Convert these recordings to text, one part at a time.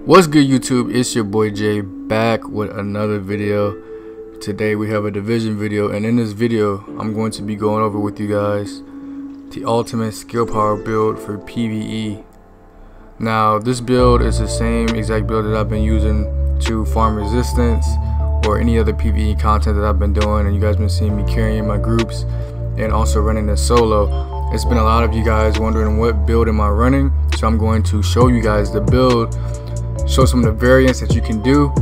What's good, YouTube? It's your boy Jay back with another video. Today we have a division video, and in this video I'm going to be going over with you guys the ultimate skill power build for PvE. Now this build is the same exact build that I've been using to farm resistance or any other PvE content that I've been doing, and you guys been seeing me carrying my groups and also running this solo. It's been a lot of you guys wondering what build am I running, so I'm going to show you guys the build, show some of the variants that you can do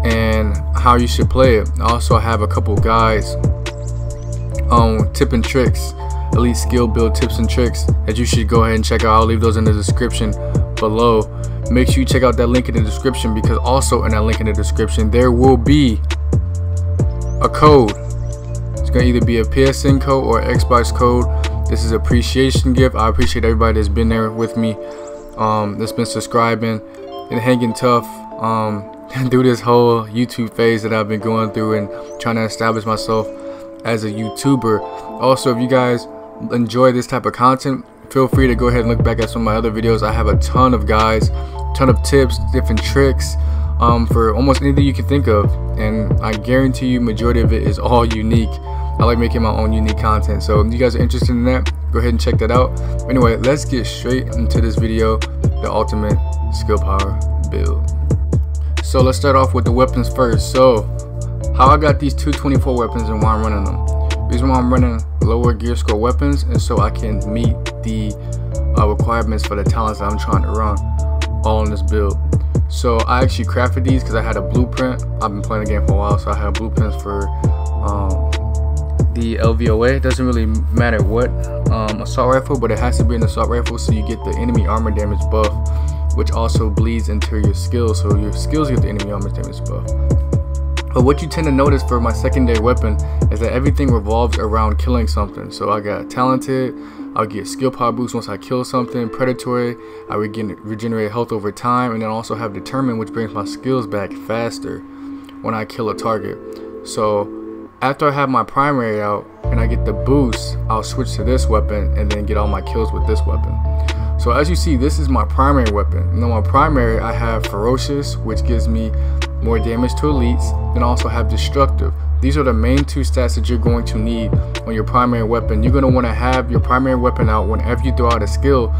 and how you should play it. I also have a couple guides on tip and tricks, elite skill build tips and tricks that you should go ahead and check out. I'll leave those in the description below. Make sure you check out that link in the description, because also in that link in the description there will be a code. It's gonna either be a PSN code or Xbox code. This is an appreciation gift. I appreciate everybody that's been there with me, that's been subscribing and hanging tough through this whole YouTube phase that I've been going through and trying to establish myself as a YouTuber. Also, if you guys enjoy this type of content, feel free to go ahead and look back at some of my other videos. I have a ton of guides, ton of tips, different tricks for almost anything you can think of, and I guarantee you majority of it is all unique. I like making my own unique content, so if you guys are interested in that, go ahead and check that out. Anyway, let's get straight into this video, the ultimate skill power build. So let's start off with the weapons first. So how I got these 224 weapons and why I'm running them. The reason why I'm running lower gear score weapons is so I can meet the requirements for the talents that I'm trying to run all in this build. So I actually crafted these because I had a blueprint. I've been playing the game for a while, so I have blueprints for the LVOA. It doesn't really matter what assault rifle, but it has to be an assault rifle so you get the enemy armor damage buff, which also bleeds into your skills, so your skills get the enemy armor damage buff. But what you tend to notice for my secondary weapon is that everything revolves around killing something. So I got talented, I'll get skill power boost once I kill something, predatory, I regenerate health over time, and then also have determined, which brings my skills back faster when I kill a target. So after I have my primary out and I get the boost, I'll switch to this weapon and then get all my kills with this weapon. So as you see, this is my primary weapon. Now my primary, I have ferocious, which gives me more damage to elites, and also have destructive. These are the main two stats that you're going to need on your primary weapon. You're going to want to have your primary weapon out whenever you throw out a skill,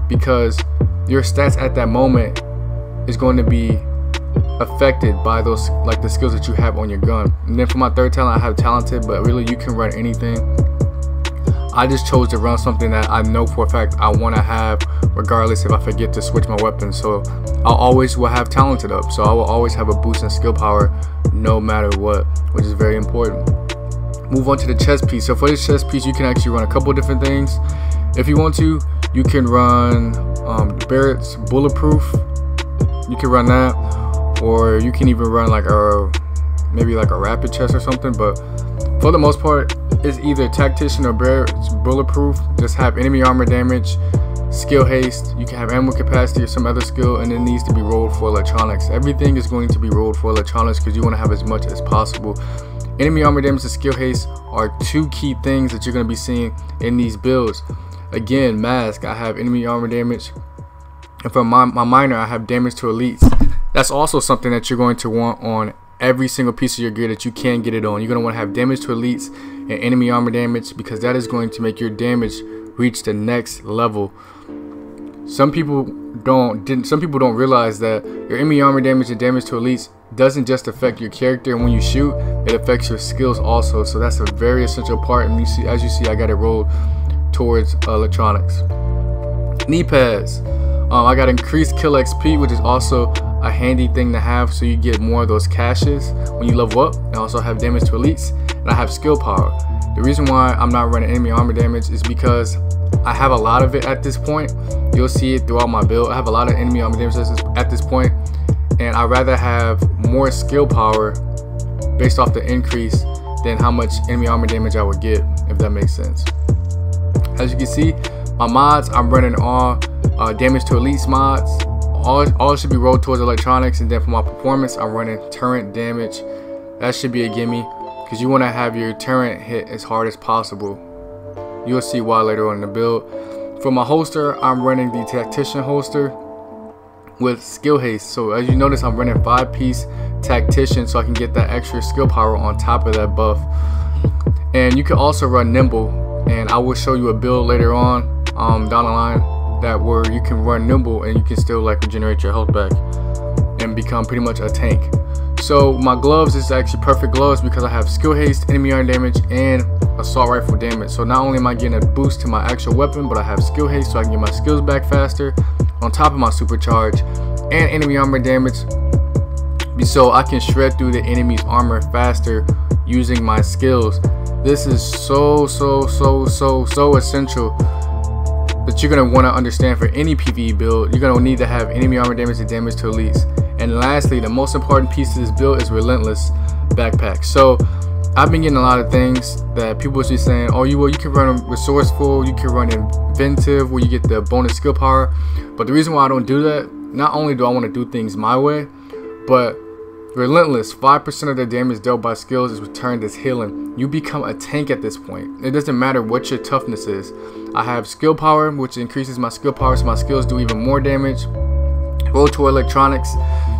because your stats at that moment is going to be affected by those, like the skills that you have on your gun. And then for my third talent, I have talented, but really you can run anything. I just chose to run something that I know for a fact I want to have, regardless if I forget to switch my weapon. So I always will have talented up, so I will always have a boost in skill power no matter what, which is very important. Move on to the chest piece. So for this chest piece, you can actually run a couple different things. If you want to, you can run Barrett's bulletproof. You can run that, or you can even run like maybe like a rapid chest or something. But for the most part, it's either tactician or Barrett's bulletproof. Just have enemy armor damage, skill haste, you can have ammo capacity or some other skill, and it needs to be rolled for electronics. Everything is going to be rolled for electronics because you want to have as much as possible. Enemy armor damage and skill haste are two key things that you're going to be seeing in these builds. Again, mask, I have enemy armor damage, and for my minor, I have damage to elites. That's also something that you're going to want on every single piece of your gear that you can get it on. You're going to want to have damage to elites and enemy armor damage, because that is going to make your damage reach the next level. Some people don't realize that your enemy armor damage and damage to elites doesn't just affect your character, and when you shoot, it affects your skills also. So that's a very essential part, and as you see, I got it rolled towards electronics. Knee pads, I got increased kill XP, which is also a handy thing to have, so you get more of those caches when you level up. I also have damage to elites, and I have skill power. The reason why I'm not running enemy armor damage is because I have a lot of it at this point. You'll see it throughout my build. I have a lot of enemy armor damage at this point, and I'd rather have more skill power based off the increase than how much enemy armor damage I would get, if that makes sense. As you can see, my mods, I'm running all damage to elites mods. All should be rolled towards electronics, and then for my performance, I'm running turret damage. That should be a gimme, because you want to have your turret hit as hard as possible. You'll see why later on in the build. For my holster, I'm running the tactician holster. with skill haste. So as you notice, I'm running 5-piece tactician so I can get that extra skill power on top of that buff. And you can also run nimble, and I will show you a build later on down the line that where you can run nimble and you can still like regenerate your health back and become pretty much a tank. So my gloves is actually perfect gloves because I have skill haste, enemy armor damage, and assault rifle damage. So not only am I getting a boost to my actual weapon, but I have skill haste so I can get my skills back faster on top of my supercharge, and enemy armor damage so I can shred through the enemy's armor faster using my skills. This is so essential that you're going to want to understand for any PvE build. You're going to need to have enemy armor damage and damage to elites. And lastly, the most important piece of this build is relentless backpack. So I've been getting a lot of things that people are saying, oh, you can run resourceful, you can run inventive where you get the bonus skill power. But the reason why I don't do that, not only do I want to do things my way, but relentless, 5% of the damage dealt by skills is returned as healing. You become a tank at this point. It doesn't matter what your toughness is. I have skill power, which increases my skill power so my skills do even more damage. Rotor electronics.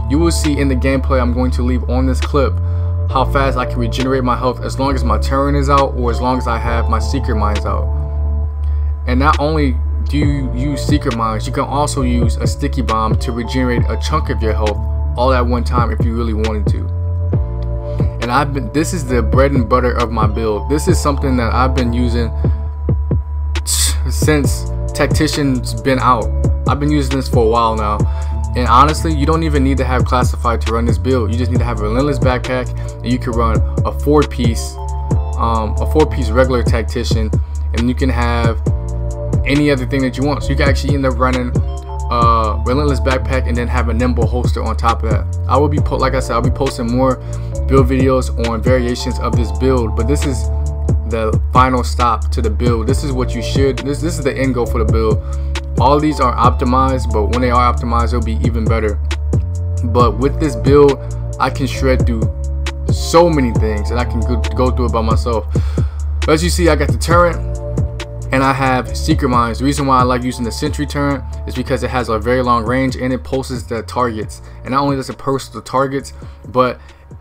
You will see in the gameplay I'm going to leave on this clip how fast I can regenerate my health as long as my turret is out or as long as I have my secret mines out. And not only do you use secret mines, you can also use a sticky bomb to regenerate a chunk of your health all at one time if you really wanted to. And this is the bread and butter of my build. This is something that I've been using since Tactician's been out. I've been using this for a while now. And honestly, you don't even need to have classified to run this build. You just need to have a relentless backpack, and you can run a 4-piece regular tactician, and you can have any other thing that you want. So you can actually end up running relentless backpack and then have a nimble holster on top of that. I will be like I said, I'll be posting more build videos on variations of this build, but this is the final stop to the build. This is what you should. This is the end goal for the build. All these are optimized, but when they are optimized, it'll be even better. But with this build, I can shred through so many things, and I can go through it by myself. But as you see, I got the turret, and I have secret mines. The reason why I like using the sentry turret is because it has a very long range and it pulses the targets. And not only does it pulse the targets, but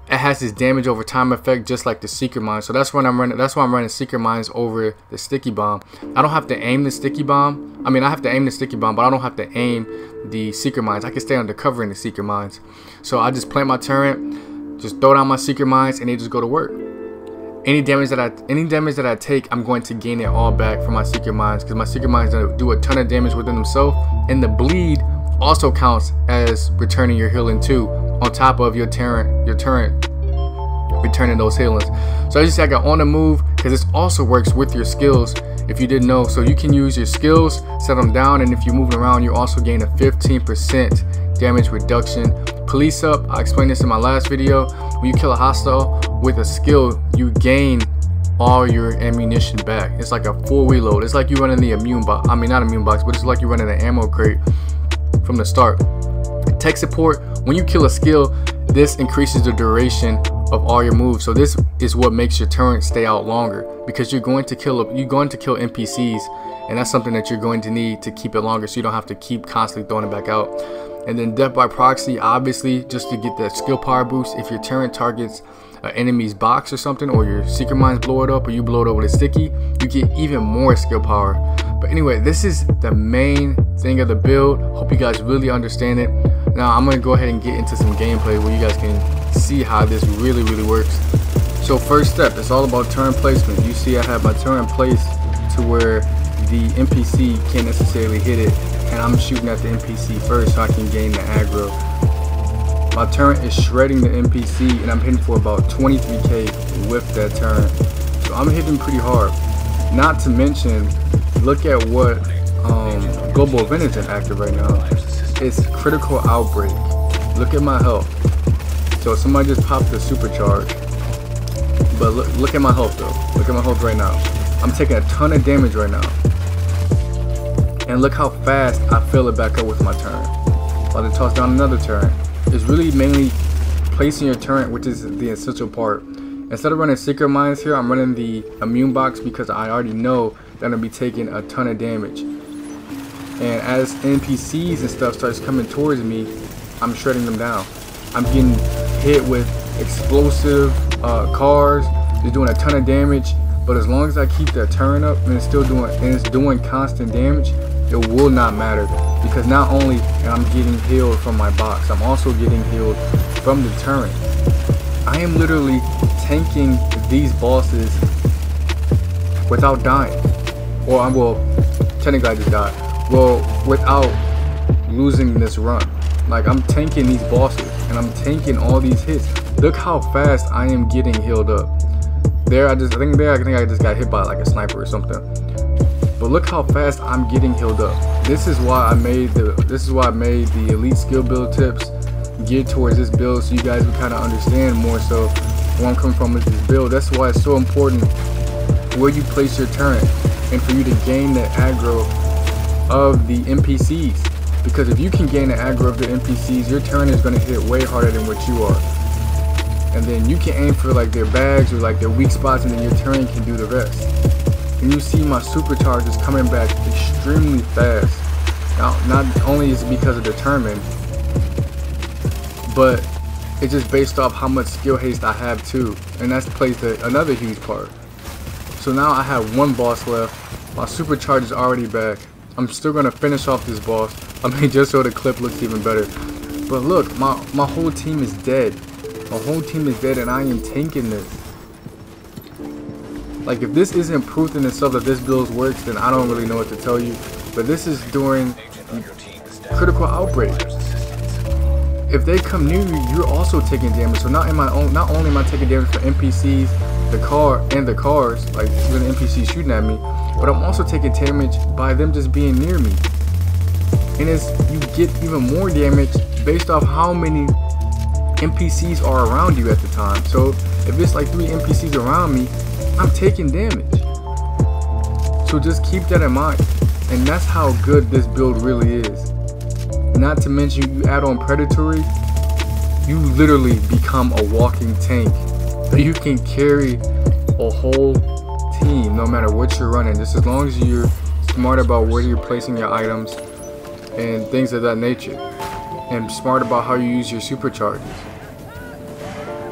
it has this damage over time effect just like the secret mine. So that's why I'm running secret mines over the sticky bomb. I don't have to aim the sticky bomb. I mean, I have to aim the sticky bomb, but I don't have to aim the secret mines. I can stay undercover in the secret mines. So I just plant my turret, just throw down my secret mines, and they just go to work. Any damage that I take, I'm going to gain it all back from my secret mines, because my secret mines do a ton of damage within themselves, and the bleed also counts as returning your healing too, on top of your turret returning those healings. So as you see, I got on the move because this also works with your skills if you didn't know. So you can use your skills, set them down, and if you're moving around, you also gain a 15% damage reduction. Police up, I explained this in my last video. When you kill a hostile with a skill, you gain all your ammunition back. It's like a full reload. It's like you running the immune box. I mean, not immune box, but it's like you running an ammo crate from the start. Tech support, when you kill a skill, this increases the duration of all your moves. So this is what makes your turret stay out longer, because you're going to kill NPCs, and that's something that you're going to need to keep it longer, so you don't have to keep constantly throwing it back out. And then death by proxy, obviously, just to get that skill power boost. If your turret targets an enemy's box or something, or your secret mines blow it up, or you blow it up with a sticky, you get even more skill power. But anyway, this is the main thing of the build. Hope you guys really understand it. Now I'm gonna go ahead and get into some gameplay where you guys can see how this really works. So first step, it's all about turret placement. You see I have my turret placed to where the NPC can't necessarily hit it, and I'm shooting at the NPC first so I can gain the aggro. My turret is shredding the NPC, and I'm hitting for about 23k with that turret. So I'm hitting pretty hard. Not to mention, look at what global event is active right now. It's critical outbreak. Look at my health. So somebody just popped the supercharge, but look at my health though. Look at my health right now. I'm taking a ton of damage right now, and look how fast I fill it back up with my turret. While they toss down another turret. It's really mainly placing your turret, which is the essential part. Instead of running secret mines here, I'm running the immune box because I already know that I'm gonna be taking a ton of damage. And as NPCs and stuff starts coming towards me, I'm shredding them down. I'm getting hit with explosive cars. It's doing a ton of damage. But as long as I keep that turret up and it's doing constant damage, it will not matter, because not only am I getting healed from my box, I'm also getting healed from the turret. I am literally tanking these bosses without dying. Or well, technically I just died. Well, without losing this run. Like, I'm tanking these bosses and I'm tanking all these hits. Look how fast I am getting healed up. I think I just got hit by like a sniper or something. But look how fast I'm getting healed up. This is why I made the elite skill build tips geared towards this build, so you guys would kind of understand more so where I'm coming from with this build. That's why it's so important where you place your turret and for you to gain the aggro of the NPCs. Because if you can gain the aggro of the NPCs, your turret is going to hit way harder than what you are. And then you can aim for like their bags or like their weak spots, and then your turret can do the rest. And you see my superchargers coming back extremely fast. Now, not only is it because of the determined, but it's just based off how much skill haste I have too, and that's plays another huge part. So now I have one boss left. My supercharger's already back. I'm still gonna finish off this boss. I mean, just so the clip looks even better. But look, my whole team is dead. My whole team is dead, and I am tanking this. Like, if this isn't proof in itself that this build works, then I don't really know what to tell you. But this is during critical outbreak. If they come near you, you're also taking damage. So not only am I taking damage from NPCs, the cars, like when the NPCs shooting at me, but I'm also taking damage by them just being near me. And you get even more damage based off how many NPCs are around you at the time. So if it's like 3 NPCs around me, I'm taking damage. So just keep that in mind. And that's how good this build really is. Not to mention, you add on predatory, you literally become a walking tank. You can carry a whole team no matter what you're running, just as long as you're smart about where you're placing your items and things of that nature, and smart about how you use your supercharges.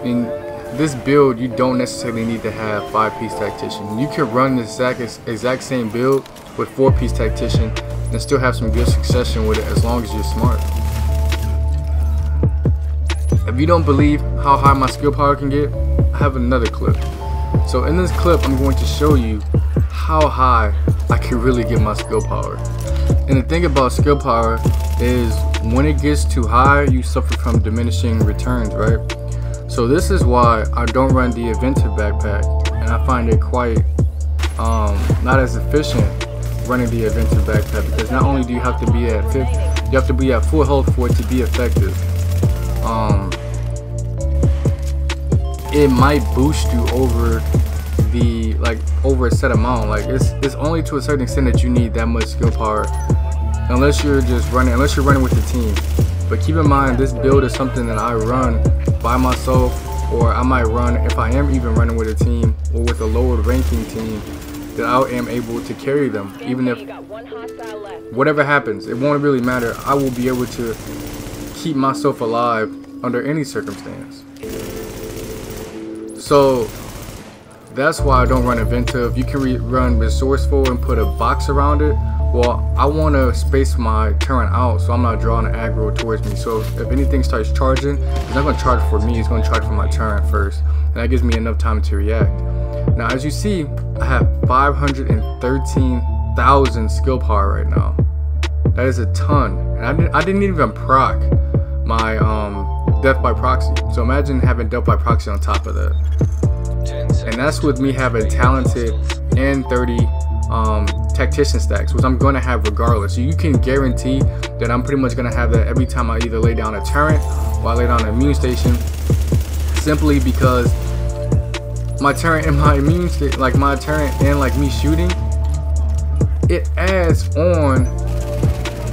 In this build, you don't necessarily need to have 5-piece tactician. You can run the exact same build with 4-piece tactician and still have some good succession with it, as long as you're smart. If you don't believe how high my skill power can get, I have another clip. So in this clip, I'm going to show you how high I can really get my skill power. And the thing about skill power is, when it gets too high, you suffer from diminishing returns, right? So this is why I don't run the inventor backpack, and I find it quite not as efficient running the inventor backpack, because not only do you have to be at you have to be at full health for it to be effective. It might boost you over over a set amount. Like, it's only to a certain extent that you need that much skill power, unless you're running with the team. But keep in mind, this build is something that I run by myself, or I might run, if I am even running with a team or with a lower ranking team, that I am able to carry them. Even if whatever happens, it won't really matter. I will be able to keep myself alive under any circumstance. So that's why I don't run inventive. You can run resourceful and put a box around it. Well, I want to space my turret out so I'm not drawing an aggro towards me. So if anything starts charging, it's not going to charge for me, it's going to charge for my turret first. And that gives me enough time to react. Now, as you see, I have 513,000 skill power right now. That is a ton. And I didn't even proc my death by proxy. So imagine having death by proxy on top of that. And that's with me having talented and 30 tactician stacks, which I'm going to have regardless. So you can guarantee that I'm pretty much going to have that every time I either lay down a turret or I lay down an immune station, simply because my turret and my immune state, like my turret and like me shooting, it adds on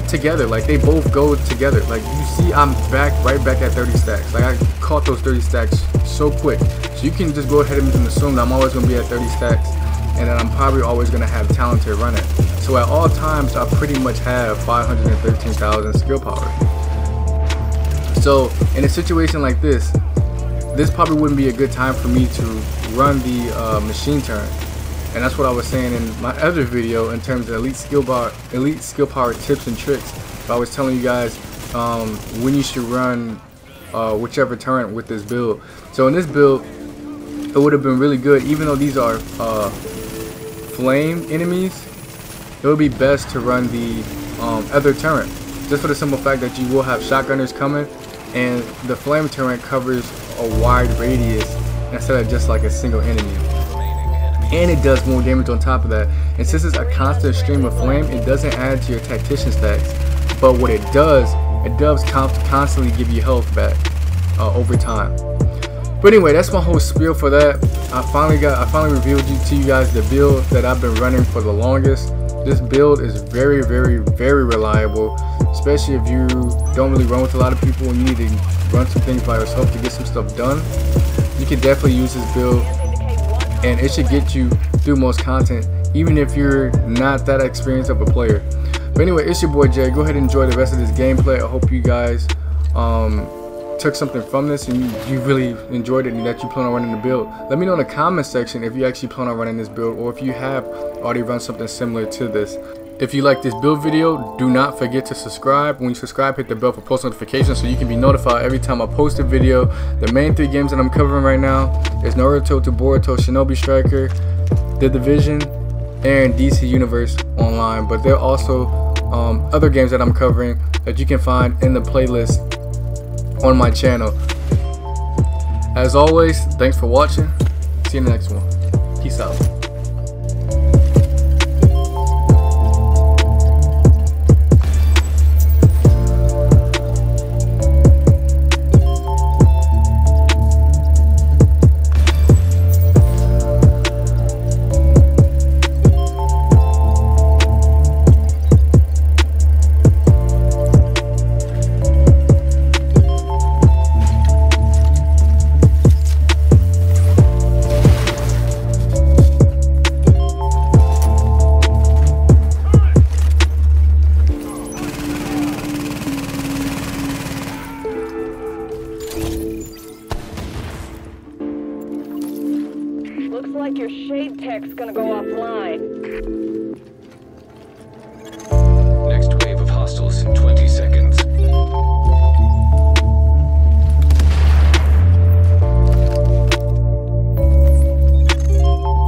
together. Like, they both go together. Like, you see, I'm right back at 30 stacks. Like, I caught those 30 stacks so quick. So you can just go ahead and assume that I'm always going to be at 30 stacks. and that I'm probably always going to have talent to run it. So at all times, I pretty much have 513,000 skill power. So in a situation like this probably wouldn't be a good time for me to run the machine turn. And that's what I was saying in my other video in terms of elite skill power tips and tricks. I was telling you guys when you should run whichever turret with this build. So in this build, it would have been really good, even though these are flame enemies, it would be best to run the other turret, just for the simple fact that you will have shotgunners coming, and the flame turret covers a wide radius instead of just like a single enemy, and it does more damage on top of that. And since it's a constant stream of flame, it doesn't add to your tactician stacks, but what it does constantly give you health back over time. But anyway, that's my whole spiel for that. I finally revealed to you guys the build that I've been running for the longest. This build is very, very, very reliable, especially if you don't really run with a lot of people and you need to run some things by yourself to get some stuff done. You can definitely use this build, and it should get you through most content, even if you're not that experienced of a player. But anyway, it's your boy Jay. Go ahead and enjoy the rest of this gameplay. I hope you guys took something from this and you really enjoyed it and that you plan on running the build. Let me know in the comment section if you actually plan on running this build, or if you have already run something similar to this. If you like this build video, do not forget to subscribe. When you subscribe, hit the bell for post notifications so you can be notified every time I post a video. The main 3 games that I'm covering right now is Naruto to Boruto, Shinobi Striker, The Division, and DC Universe Online. But there are also other games that I'm covering that you can find in the playlist on my channel. As always, thanks for watching. See you in the next one. Peace out. Looks like your shade tech's gonna go offline. Next wave of hostiles in 20 seconds.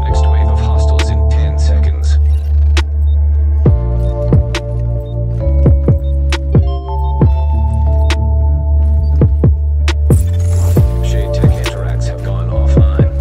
Next wave of hostiles in 10 seconds. Shade tech interacts have gone offline.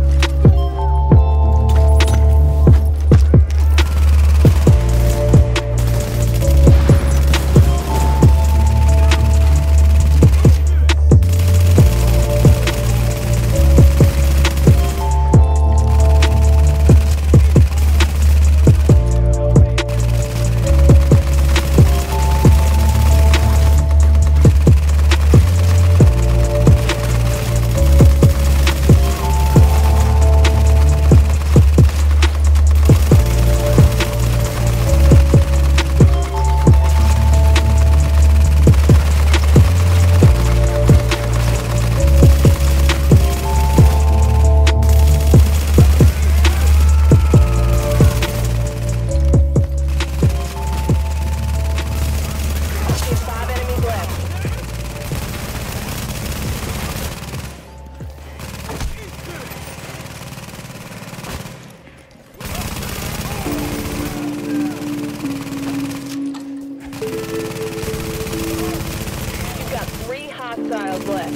Hostiles left.